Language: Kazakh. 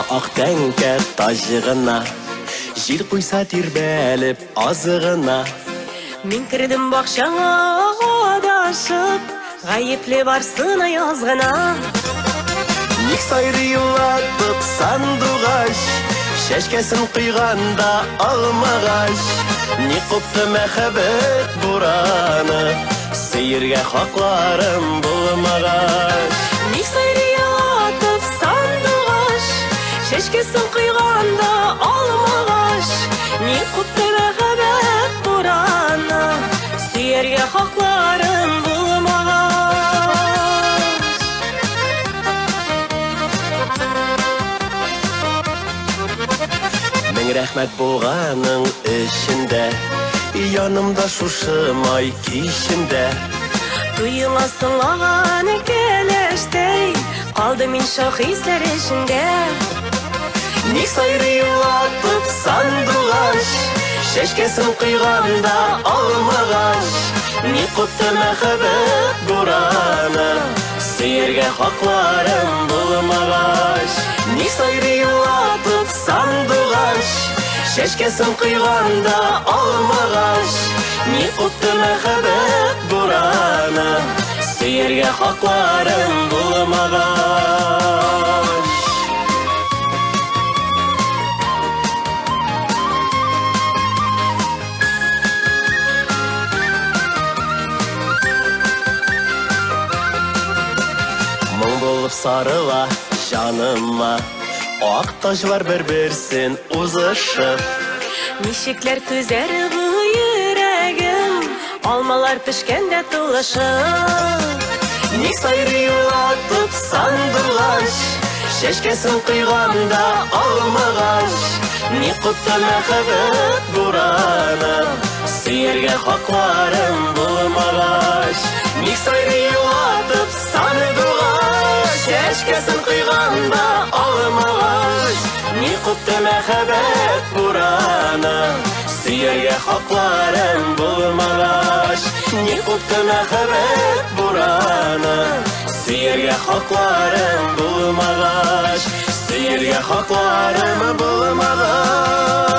Ала ақ тәңкә тажығына, жел құйса тербәліп азығына. Мен кірдім бақшаңа адашып, ғайыпле барсын аязғына. Ник сайры юлатып сандуғаш, шәшкесін құйғанда алмағаш. Ник құпты мәхәбет бураны, сейірге хақларым болмағаш. Ник сайры юлатып сандуғаш, шәшкесін құйғанда алмағаш. Ник құпты мәхәбет бураны, сейірге хақларым болмағаш. Мен рәхмәт болғаның ішінде, янымда шушымай кешімде. Туйыңа сыңлаған келештей, қалды мен шахислер ішінде. Ник сайры юлатып сандуғаш, шәшкесін құйғанда алмағаш. Ник құпты мәхәбет бураны, сейірге хақларым болмағаш. Ник сайры юлатып сандуғаш, шәшкесін құйғанда алмағаш. Ник құпты мәхәбет бураны, сейірге хақларым болмағаш. Мың болып сарыла жаныма, ақ тажлар бір-бірсін ұзышып. Нишеклер түзер бұ йөрәгем, алмалар пішкенде тулышып. Ник сайры юлатып сандуғаш, шәшкесін құйғанда алмағаш. Ник құпты мәхәбет бураны, сейірге хақларым болмағаш. Ник сайры юлатып сандуғаш, шәшкесін құйғанда алмағаш. Ник құпты мәхәбет бураны, сейірге хақларым болмағаш. Ник құпты мәхәбет бураны, сейірге хақларым болмағаш. Сейірге хақларым болмағаш.